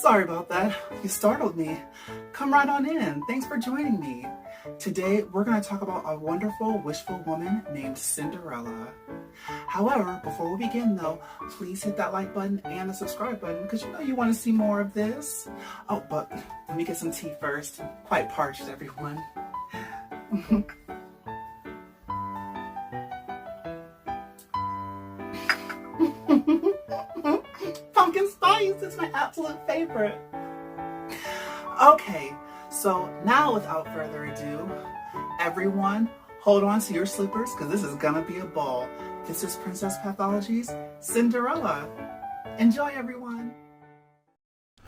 Sorry about that. You startled me. Come right on in. Thanks for joining me. Today, we're going to talk about a wonderful, wishful woman named Cinderella. However, before we begin though, please hit that like button and the subscribe button because you know you want to see more of this. Oh, but let me get some tea first. I'm quite parched, everyone. Pumpkin spice is my absolute favorite. Okay, so now without further ado, everyone hold on to your slippers because this is gonna be a ball. This is Princess Pathologies, Cinderella. Enjoy, everyone.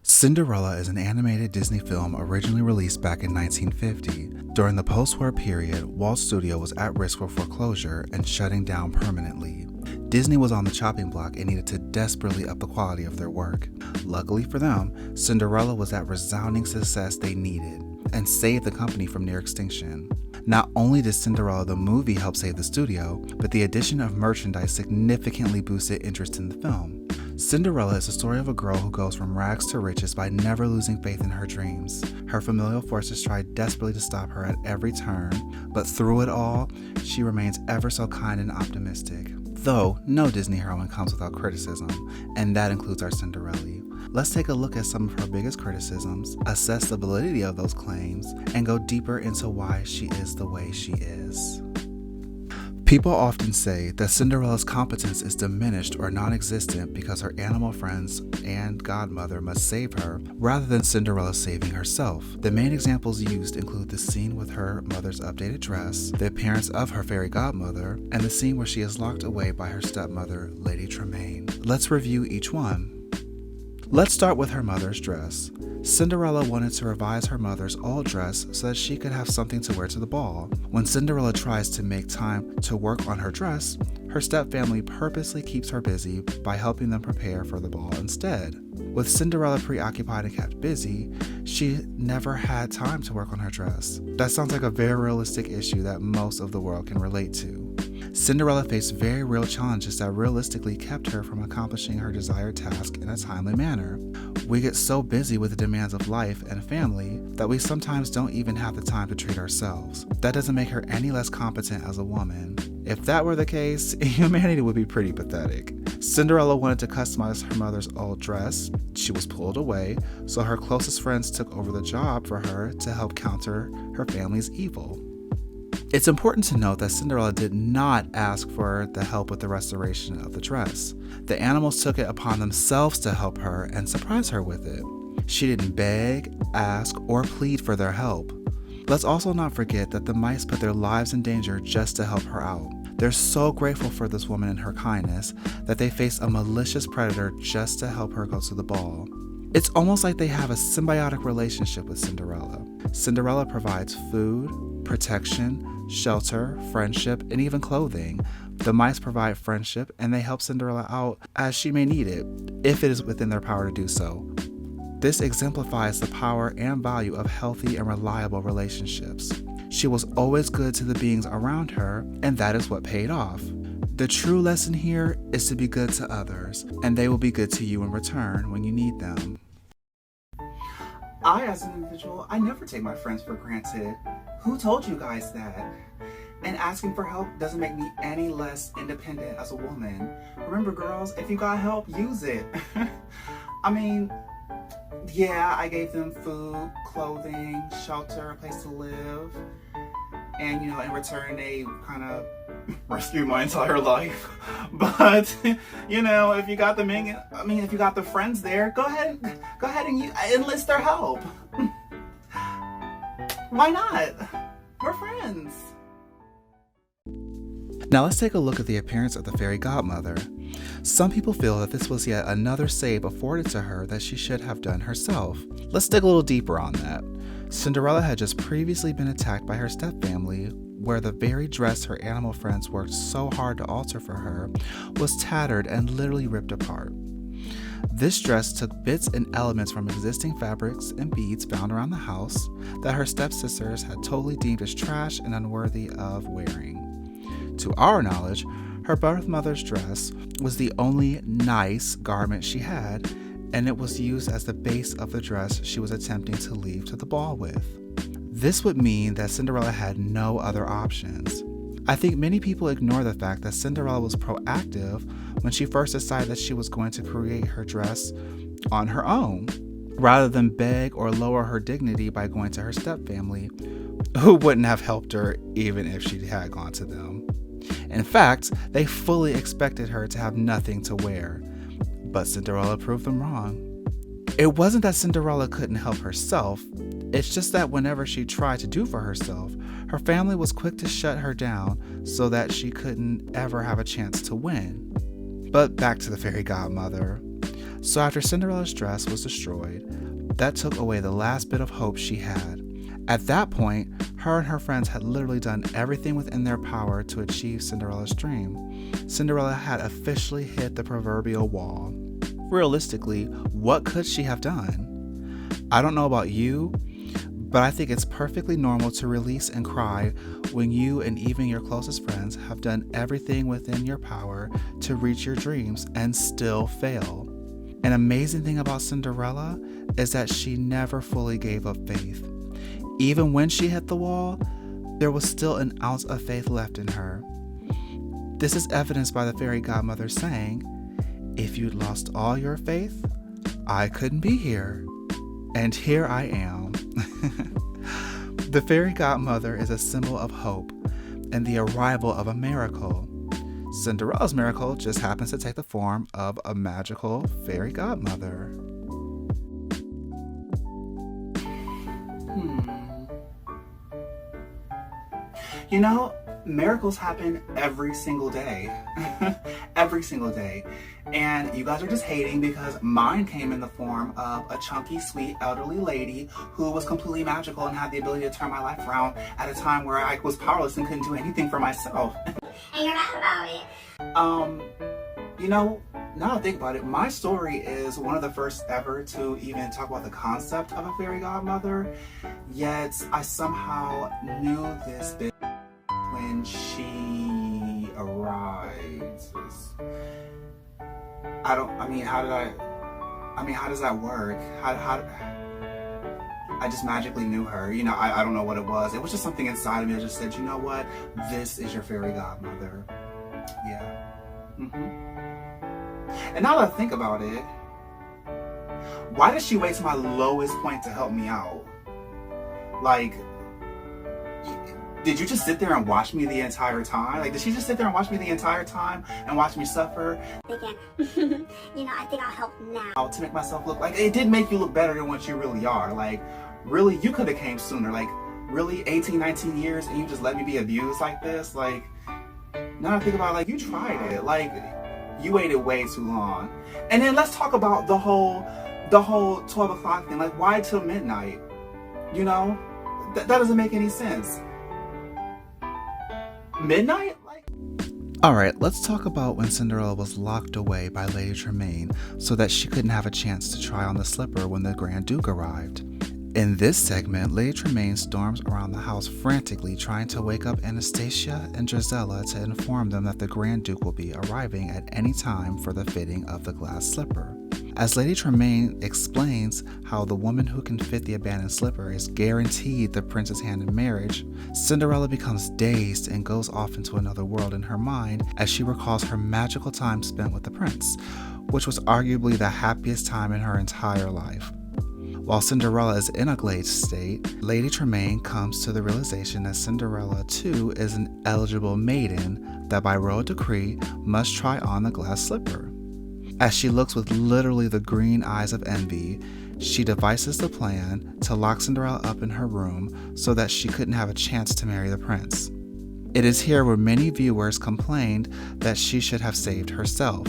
Cinderella is an animated Disney film originally released back in 1950. During the post-war period, Walt Studio was at risk for foreclosure and shutting down permanently. Disney was on the chopping block and needed to desperately up the quality of their work. Luckily for them, Cinderella was that resounding success they needed and saved the company from near extinction. Not only did Cinderella the movie help save the studio, but the addition of merchandise significantly boosted interest in the film. Cinderella is the story of a girl who goes from rags to riches by never losing faith in her dreams. Her familial forces try desperately to stop her at every turn, but through it all, she remains ever so kind and optimistic. Though no Disney heroine comes without criticism, and that includes our Cinderella. Let's take a look at some of her biggest criticisms, assess the validity of those claims, and go deeper into why she is the way she is. People often say that Cinderella's competence is diminished or non-existent because her animal friends and godmother must save her, rather than Cinderella saving herself. The main examples used include the scene with her mother's updated dress, the appearance of her fairy godmother, and the scene where she is locked away by her stepmother, Lady Tremaine. Let's review each one. Let's start with her mother's dress. Cinderella wanted to revise her mother's old dress so that she could have something to wear to the ball. When Cinderella tries to make time to work on her dress, her stepfamily purposely keeps her busy by helping them prepare for the ball instead. With Cinderella preoccupied and kept busy, she never had time to work on her dress. That sounds like a very realistic issue that most of the world can relate to. Cinderella faced very real challenges that realistically kept her from accomplishing her desired task in a timely manner. We get so busy with the demands of life and family that we sometimes don't even have the time to treat ourselves. That doesn't make her any less competent as a woman. If that were the case, humanity would be pretty pathetic. Cinderella wanted to customize her mother's old dress. She was pulled away, so her closest friends took over the job for her to help counter her family's evil. It's important to note that Cinderella did not ask for the help with the restoration of the dress. The animals took it upon themselves to help her and surprise her with it. She didn't beg, ask, or plead for their help. Let's also not forget that the mice put their lives in danger just to help her out. They're so grateful for this woman and her kindness that they face a malicious predator just to help her go to the ball. It's almost like they have a symbiotic relationship with Cinderella. Cinderella provides food, protection, shelter, friendship, and even clothing. The mice provide friendship and they help Cinderella out as she may need it, if it is within their power to do so. This exemplifies the power and value of healthy and reliable relationships. She was always good to the beings around her, and that is what paid off. The true lesson here is to be good to others, and they will be good to you in return when you need them. As an individual, I never take my friends for granted. Who told you guys that? And asking for help doesn't make me any less independent as a woman. Remember, girls, if you got help, use it. I mean, yeah, I gave them food, clothing, shelter, a place to live. And, in return, they kind of rescued my entire life. But, if you got if you got the friends there, go ahead and enlist their help. Why not? We're friends. Now let's take a look at the appearance of the fairy godmother. Some people feel that this was yet another save afforded to her that she should have done herself. Let's dig a little deeper on that. Cinderella had just previously been attacked by her stepfamily, where the very dress her animal friends worked so hard to alter for her was tattered and literally ripped apart. This dress took bits and elements from existing fabrics and beads found around the house that her stepsisters had totally deemed as trash and unworthy of wearing. To our knowledge, her birth mother's dress was the only nice garment she had, and it was used as the base of the dress she was attempting to leave to the ball with. This would mean that Cinderella had no other options. I think many people ignore the fact that Cinderella was proactive when she first decided that she was going to create her dress on her own, rather than beg or lower her dignity by going to her stepfamily, who wouldn't have helped her even if she had gone to them. In fact, they fully expected her to have nothing to wear, but Cinderella proved them wrong. It wasn't that Cinderella couldn't help herself, it's just that whenever she tried to do for herself, her family was quick to shut her down so that she couldn't ever have a chance to win. But back to the fairy godmother. So after Cinderella's dress was destroyed, that took away the last bit of hope she had. At that point, her and her friends had literally done everything within their power to achieve Cinderella's dream. Cinderella had officially hit the proverbial wall. Realistically, what could she have done? I don't know about you, but I think it's perfectly normal to release and cry when you and even your closest friends have done everything within your power to reach your dreams and still fail. An amazing thing about Cinderella is that she never fully gave up faith. Even when she hit the wall, there was still an ounce of faith left in her. This is evidenced by the fairy godmother saying, "If you'd lost all your faith, I couldn't be here. And here I am." The fairy godmother is a symbol of hope and the arrival of a miracle. Cinderella's miracle just happens to take the form of a magical fairy godmother. You know, miracles happen every single day. Every single day. And you guys are just hating because mine came in the form of a chunky, sweet, elderly lady who was completely magical and had the ability to turn my life around at a time where I was powerless and couldn't do anything for myself. And you're mad about it. You know, now that I think about it, my story is one of the first ever to even talk about the concept of a fairy godmother, yet I somehow knew this bit when she arrives. How does that work? How I just magically knew her. You know, I don't know what it was. It was just something inside of me that just said, you know what? This is your fairy godmother. Yeah. And now that I think about it, why did she wait to my lowest point to help me out? Like, did you just sit there and watch me the entire time? Like, did she just sit there and watch me the entire time and watch me suffer? Thinking, I think I'll help now. To make myself look like, it did make you look better than what you really are. Like, really, you could have came sooner. Like, really, 18, 19 years and you just let me be abused like this? Like, now that I think about it, like, you tried it. Like, you waited way too long. And then let's talk about the whole 12 o'clock thing. Like, why till midnight? You know? That doesn't make any sense. Midnight? Alright, let's talk about when Cinderella was locked away by Lady Tremaine so that she couldn't have a chance to try on the slipper when the Grand Duke arrived. In this segment, Lady Tremaine storms around the house frantically trying to wake up Anastasia and Drizella to inform them that the Grand Duke will be arriving at any time for the fitting of the glass slipper. As Lady Tremaine explains how the woman who can fit the abandoned slipper is guaranteed the prince's hand in marriage, Cinderella becomes dazed and goes off into another world in her mind as she recalls her magical time spent with the prince, which was arguably the happiest time in her entire life. While Cinderella is in a glazed state, Lady Tremaine comes to the realization that Cinderella too is an eligible maiden that by royal decree must try on the glass slipper. As she looks with literally the green eyes of envy, she devises the plan to lock Cinderella up in her room so that she couldn't have a chance to marry the prince. It is here where many viewers complained that she should have saved herself.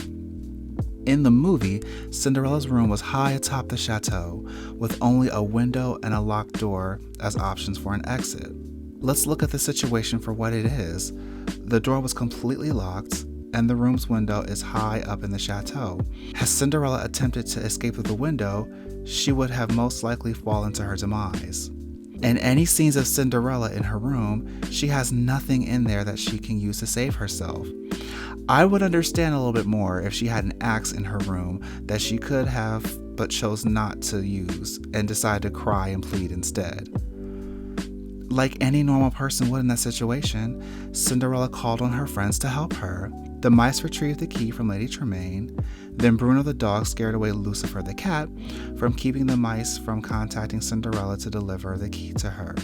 In the movie, Cinderella's room was high atop the chateau, with only a window and a locked door as options for an exit. Let's look at the situation for what it is. The door was completely locked, and the room's window is high up in the chateau. Had Cinderella attempted to escape through the window, she would have most likely fallen to her demise. In any scenes of Cinderella in her room, she has nothing in there that she can use to save herself. I would understand a little bit more if she had an axe in her room that she could have but chose not to use and decided to cry and plead instead. Like any normal person would in that situation, Cinderella called on her friends to help her. The mice retrieved the key from Lady Tremaine. Then Bruno the dog scared away Lucifer the cat from keeping the mice from contacting Cinderella to deliver the key to her.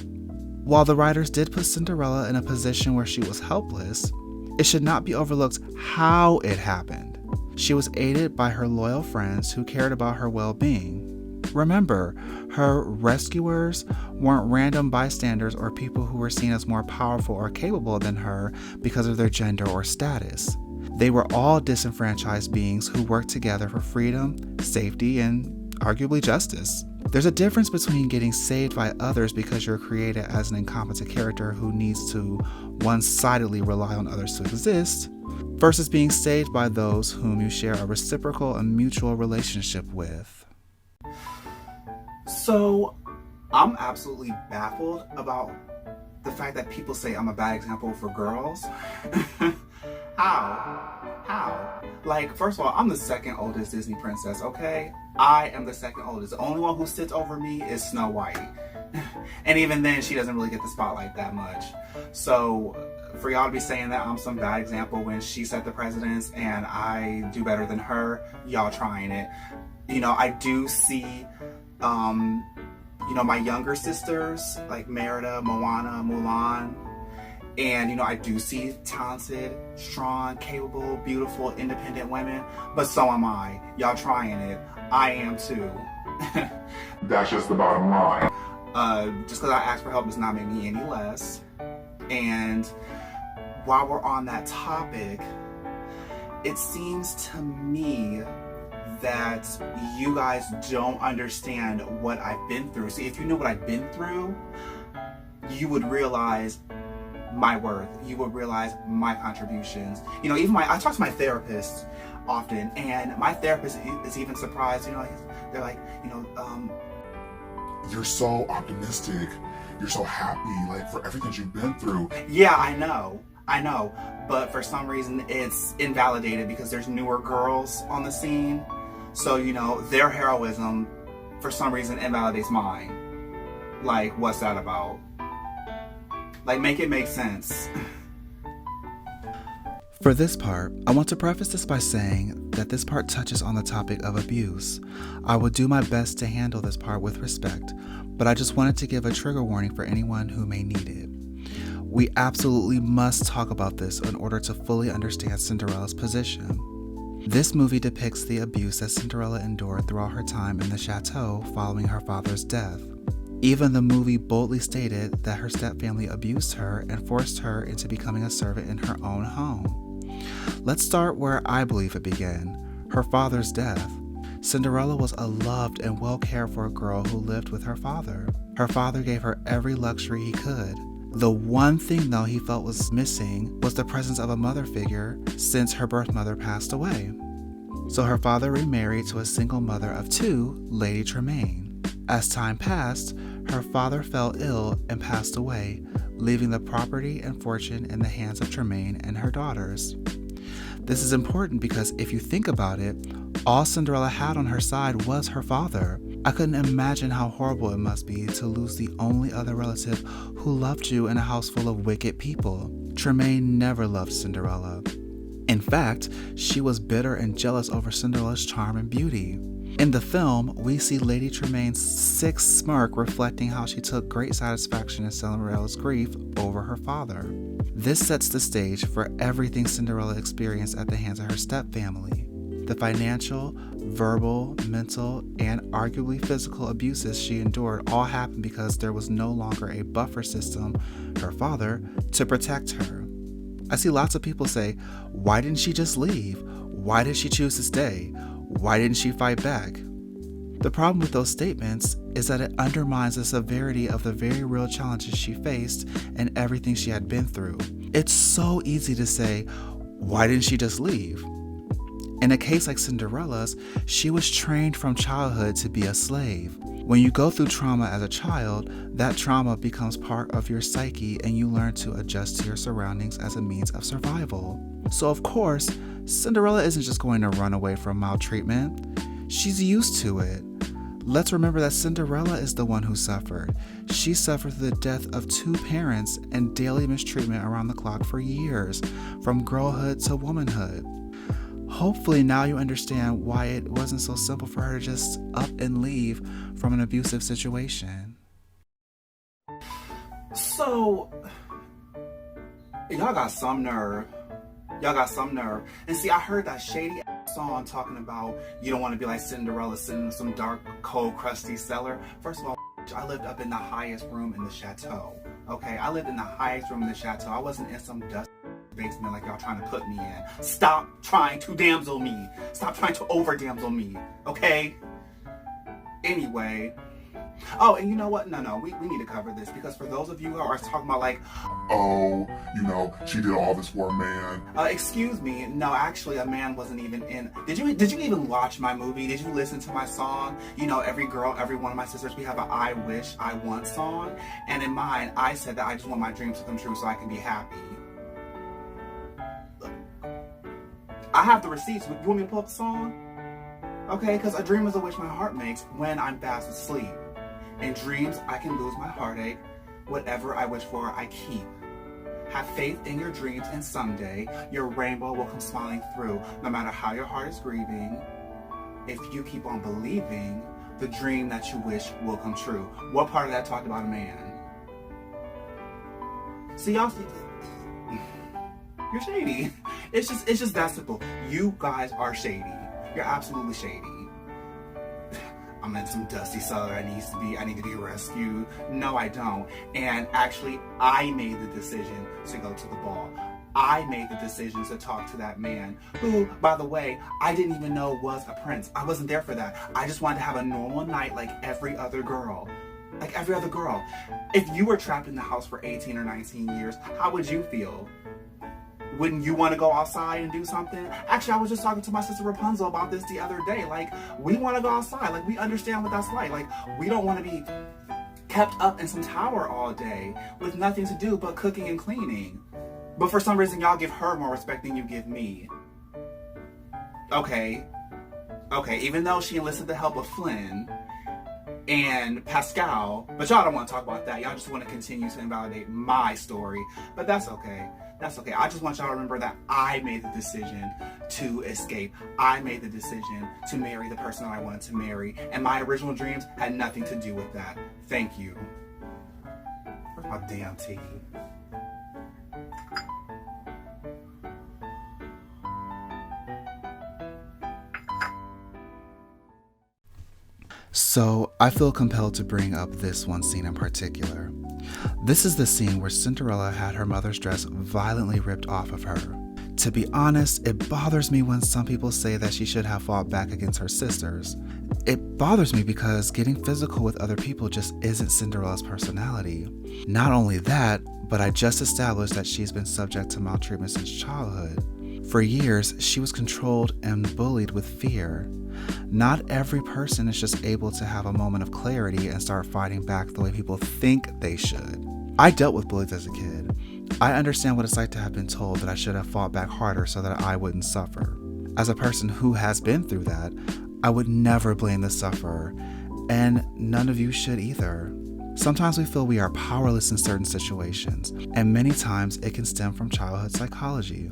While the writers did put Cinderella in a position where she was helpless, it should not be overlooked how it happened. She was aided by her loyal friends who cared about her well-being. Remember, her rescuers weren't random bystanders or people who were seen as more powerful or capable than her because of their gender or status. They were all disenfranchised beings who worked together for freedom, safety, and arguably justice. There's a difference between getting saved by others because you're created as an incompetent character who needs to one-sidedly rely on others to exist, versus being saved by those whom you share a reciprocal and mutual relationship with. So, I'm absolutely baffled about the fact that people say I'm a bad example for girls. How? Like, first of all, I'm the second oldest Disney princess, okay? I am the second oldest. The only one who sits over me is Snow White. And even then, she doesn't really get the spotlight that much. So, for y'all to be saying that I'm some bad example when she set the precedence and I do better than her, y'all trying it. You know, I do see, my younger sisters, like Merida, Moana, Mulan. And, I do see talented, strong, capable, beautiful, independent women. But so am I. Y'all trying it. I am too. That's just the bottom line. Just because I ask for help does not make me any less. And while we're on that topic, it seems to me that you guys don't understand what I've been through. See, if you knew what I've been through, you would realize my worth. You would realize my contributions. I talk to my therapist often, and my therapist is even surprised. They're like, You're so optimistic. You're so happy, like, for everything you've been through. Yeah, I know. But for some reason, it's invalidated because there's newer girls on the scene. So, their heroism, for some reason, invalidates mine. Like, what's that about? Like, make it make sense. For this part, I want to preface this by saying that this part touches on the topic of abuse. I will do my best to handle this part with respect, but I just wanted to give a trigger warning for anyone who may need it. We absolutely must talk about this in order to fully understand Cinderella's position. This movie depicts the abuse that Cinderella endured throughout her time in the chateau following her father's death. Even the movie boldly stated that her stepfamily abused her and forced her into becoming a servant in her own home. Let's start where I believe it began, her father's death. Cinderella was a loved and well cared for girl who lived with her father. Her father gave her every luxury he could. The one thing, though, he felt was missing was the presence of a mother figure since her birth mother passed away. So her father remarried to a single mother of two, Lady Tremaine. As time passed, her father fell ill and passed away, leaving the property and fortune in the hands of Tremaine and her daughters. This is important because if you think about it, all Cinderella had on her side was her father. I couldn't imagine how horrible it must be to lose the only other relative who loved you in a house full of wicked people. Tremaine never loved Cinderella. In fact, she was bitter and jealous over Cinderella's charm and beauty. In the film, we see Lady Tremaine's sick smirk reflecting how she took great satisfaction in Cinderella's grief over her father. This sets the stage for everything Cinderella experienced at the hands of her stepfamily. The financial, verbal, mental, and arguably physical abuses she endured all happened because there was no longer a buffer system, her father, to protect her. I see lots of people say, why didn't she just leave? Why did she choose to stay? Why didn't she fight back? The problem with those statements is that it undermines the severity of the very real challenges she faced and everything she had been through. It's so easy to say, why didn't she just leave? In a case like Cinderella's, she was trained from childhood to be a slave. When you go through trauma as a child, that trauma becomes part of your psyche and you learn to adjust to your surroundings as a means of survival. So of course, Cinderella isn't just going to run away from maltreatment. She's used to it. Let's remember that Cinderella is the one who suffered. She suffered through the death of 2 parents and daily mistreatment around the clock for years, from girlhood to womanhood. Hopefully now you understand why it wasn't so simple for her to just up and leave from an abusive situation. So, y'all got some nerve. Y'all got some nerve. And see, I heard that shady song talking about you don't want to be like Cinderella sitting in some dark, cold, crusty cellar. First of all, I lived up in the highest room in the chateau. Okay, I lived in the highest room in the chateau. I wasn't in some dust basement like y'all trying to put me in. Stop trying to damsel me. Stop trying to over damsel me. Okay? Anyway. Oh, and you know what? No, we need to cover this, because for those of you who are talking about like, oh, you know, she did all this for a man. Excuse me. No, actually, a man wasn't even in. Did you even watch my movie? Did you listen to my song? You know, every girl, every one of my sisters, we have a I wish, I want song. And in mine, I said that I just want my dreams to come true so I can be happy. Look, I have the receipts. You want me to pull up the song? Okay, because a dream is a wish my heart makes when I'm fast asleep. In dreams, I can lose my heartache. Whatever I wish for, I keep. Have faith in your dreams, and someday your rainbow will come smiling through. No matter how your heart is grieving, if you keep on believing, the dream that you wish will come true. What part of that talked about a man? See, y'all, you're shady. It's just that simple. You guys are shady. You're absolutely shady. I'm in some dusty cellar. I need to be rescued. No, I don't. And actually, I made the decision to go to the ball. I made the decision to talk to that man who, by the way, I didn't even know was a prince. I wasn't there for that. I just wanted to have a normal night like every other girl. Like every other girl. If you were trapped in the house for 18 or 19 years, how would you feel? Wouldn't you want to go outside and do something? Actually, I was just talking to my sister Rapunzel about this the other day. Like, we want to go outside. Like, we understand what that's like. Like, we don't want to be kept up in some tower all day with nothing to do but cooking and cleaning. But for some reason, y'all give her more respect than you give me. Okay, even though she enlisted the help of Flynn and Pascal, but y'all don't want to talk about that. Y'all just want to continue to invalidate my story. But that's okay. That's okay. I just want y'all to remember that I made the decision to escape. I made the decision to marry the person that I wanted to marry. And my original dreams had nothing to do with that. Thank you. Where's my damn tea? So I feel compelled to bring up this one scene in particular. This is the scene where Cinderella had her mother's dress violently ripped off of her. To be honest, it bothers me when some people say that she should have fought back against her sisters. It bothers me because getting physical with other people just isn't Cinderella's personality. Not only that, but I just established that she's been subject to maltreatment since childhood. For years, she was controlled and bullied with fear. Not every person is just able to have a moment of clarity and start fighting back the way people think they should. I dealt with bullies as a kid. I understand what it's like to have been told that I should have fought back harder so that I wouldn't suffer. As a person who has been through that, I would never blame the sufferer, and none of you should either. Sometimes we feel we are powerless in certain situations, and many times it can stem from childhood psychology.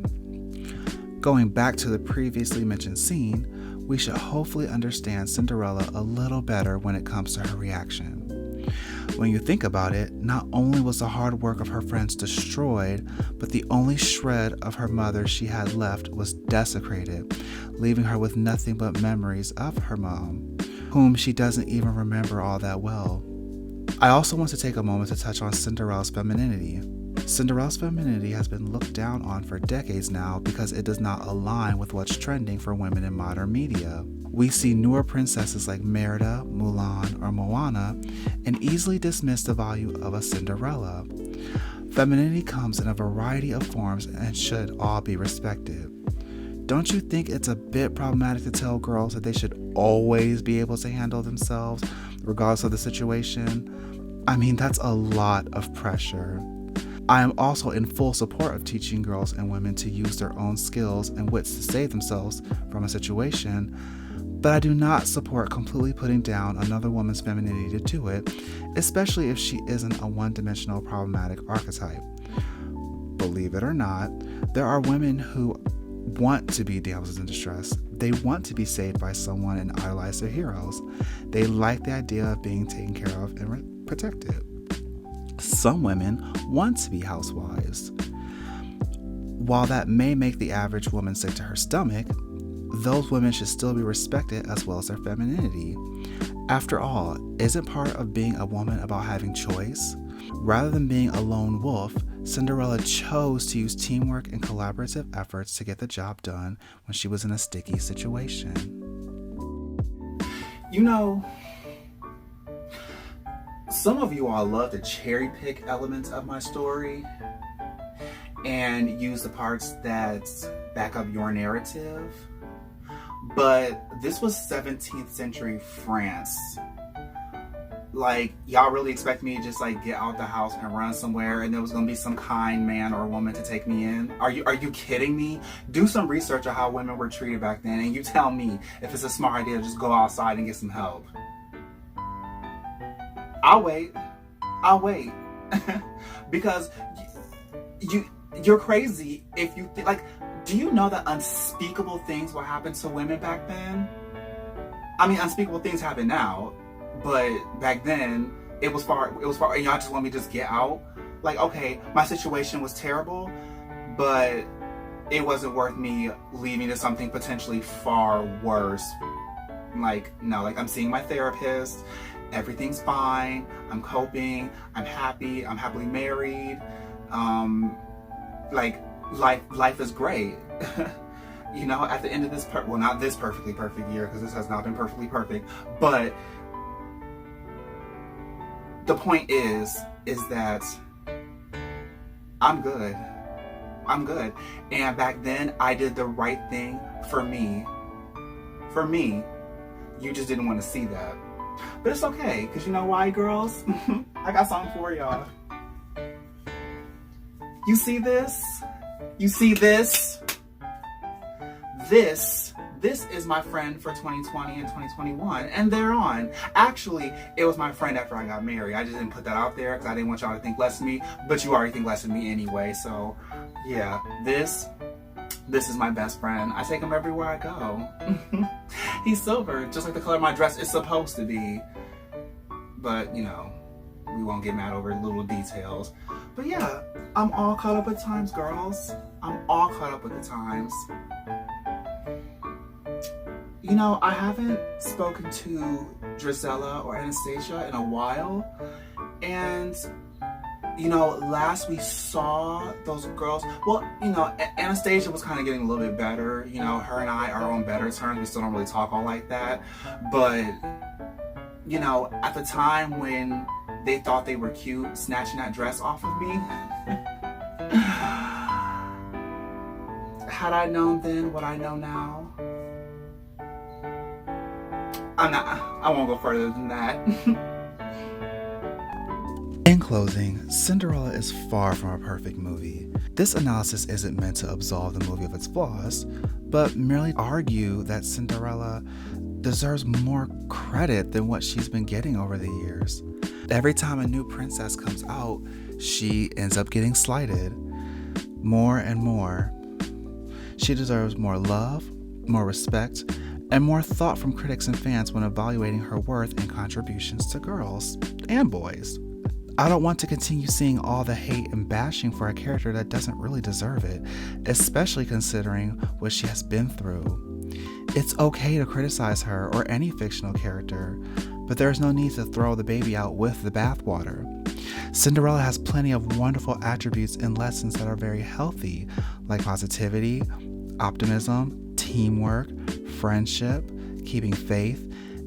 Going back to the previously mentioned scene, we should hopefully understand Cinderella a little better when it comes to her reaction. When you think about it, not only was the hard work of her friends destroyed, but the only shred of her mother she had left was desecrated, leaving her with nothing but memories of her mom, whom she doesn't even remember all that well. I also want to take a moment to touch on Cinderella's femininity. Cinderella's femininity has been looked down on for decades now because it does not align with what's trending for women in modern media. We see newer princesses like Merida, Mulan, or Moana and easily dismiss the value of a Cinderella. Femininity comes in a variety of forms and should all be respected. Don't you think it's a bit problematic to tell girls that they should always be able to handle themselves regardless of the situation? I mean, that's a lot of pressure. I am also in full support of teaching girls and women to use their own skills and wits to save themselves from a situation, But I do not support completely putting down another woman's femininity to do it, especially if she isn't a one-dimensional problematic archetype. Believe it or not, there are women who want to be damsels in distress. They want to be saved by someone and idolize their heroes. They like the idea of being taken care of and protected. Some women want to be housewives. While that may make the average woman sick to her stomach, those women should still be respected as well as their femininity. After all, isn't part of being a woman about having choice? Rather than being a lone wolf, Cinderella chose to use teamwork and collaborative efforts to get the job done when she was in a sticky situation. You know, some of you all love to cherry pick elements of my story and use the parts that back up your narrative. But this was 17th century France. Like, y'all really expect me to just like get out the house and run somewhere and there was gonna be some kind man or woman to take me in? Are you kidding me? Do some research on how women were treated back then and you tell me if it's a smart idea to just go outside and get some help. I'll wait. Because you're crazy if you think, like, do you know that unspeakable things will happen to women back then? I mean, unspeakable things happen now, but back then it was far, and y'all just want me to just get out? Like, okay, my situation was terrible, but it wasn't worth me leaving to something potentially far worse. Like, no, like, I'm seeing my therapist, everything's fine, I'm coping, I'm happy, I'm happily married, like, life is great. You know, at the end of this, well, not this perfectly perfect year, because this has not been perfectly perfect, but the point is that I'm good. And back then, I did the right thing for me. You just didn't want to see that. But it's okay, because you know why, girls? I got something for y'all. You see this? You see this? This is my friend for 2020 and 2021 and thereon. Actually, it was my friend after I got married. I just didn't put that out there because I didn't want y'all to think less of me, but you already think less of me anyway. So yeah, this is my best friend. I take him everywhere I go. He's silver, just like the color of my dress is supposed to be. But you know, we won't get mad over little details. But yeah, I'm all caught up with times, girls. I'm all caught up with the times. You know, I haven't spoken to Drizella or Anastasia in a while. And, you know, last we saw those girls, well, you know, Anastasia was kind of getting a little bit better. You know, her and I are on better terms. We still don't really talk all like that. But, you know, at the time when they thought they were cute, snatching that dress off of me, had I known then what I know now, I won't go further than that. In closing, Cinderella is far from a perfect movie. This analysis isn't meant to absolve the movie of its flaws, but merely argue that Cinderella deserves more credit than what she's been getting over the years. Every time a new princess comes out, she ends up getting slighted more and more. She deserves more love, more respect, and more thought from critics and fans when evaluating her worth and contributions to girls and boys. I don't want to continue seeing all the hate and bashing for a character that doesn't really deserve it, especially considering what she has been through. It's okay to criticize her or any fictional character, but there's no need to throw the baby out with the bathwater. Cinderella has plenty of wonderful attributes and lessons that are very healthy, like positivity, optimism, teamwork, friendship, keeping faith,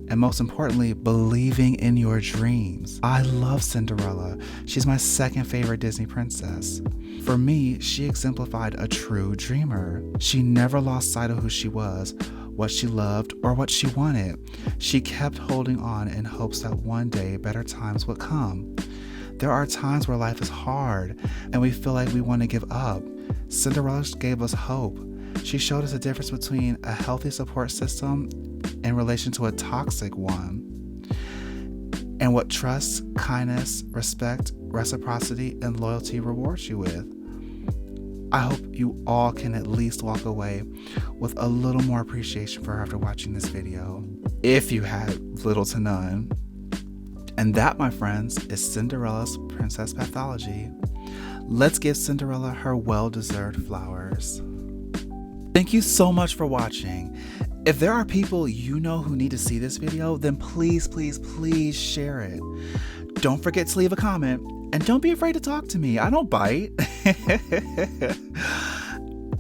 and most importantly, believing in your dreams. I love Cinderella. She's my second favorite Disney princess. For me, she exemplified a true dreamer. She never lost sight of who she was, what she loved, or what she wanted. She kept holding on in hopes that one day better times would come. There are times where life is hard and we feel like we want to give up. Cinderella gave us hope. She showed us the difference between a healthy support system in relation to a toxic one, and what trust, kindness, respect, reciprocity, and loyalty rewards you with. I hope you all can at least walk away with a little more appreciation for her after watching this video, if you had little to none. And that, my friends, is Cinderella's Princess Pathology. Let's give Cinderella her well-deserved flowers. Thank you so much for watching. If there are people you know who need to see this video, then please, please, please share it. Don't forget to leave a comment, and don't be afraid to talk to me. I don't bite.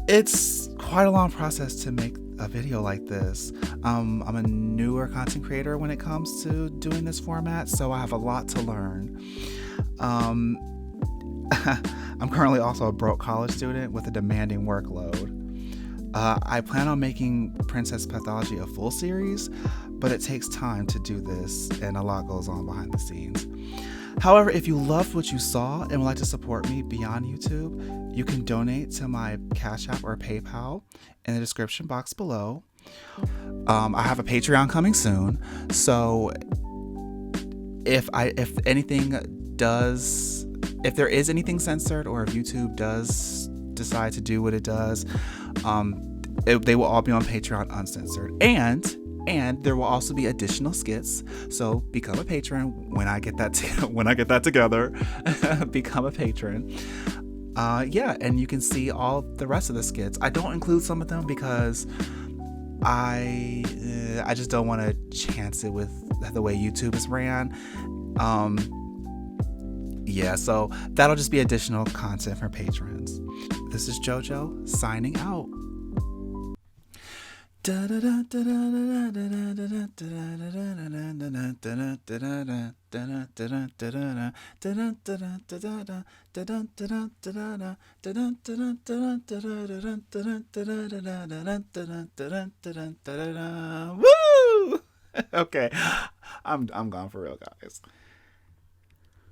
It's quite a long process to make a video like this. I'm a newer content creator when it comes to doing this format, so I have a lot to learn. I'm currently also a broke college student with a demanding workload. I plan on making Princess Pathology a full series, but it takes time to do this, and a lot goes on behind the scenes. However, if you loved what you saw and would like to support me beyond YouTube, you can donate to my Cash App or PayPal in the description box below. I have a Patreon coming soon, so if there is anything censored, or if YouTube does decide to do what it does, they will all be on Patreon uncensored, and there will also be additional skits. So become a patron when I get that together. Become a patron. Yeah, and you can see all the rest of the skits. I don't include some of them because I just don't want to chance it with the way YouTube is ran. Yeah, so that'll just be additional content for patrons. This is JoJo signing out. Woo! Okay, I'm gone for real, guys.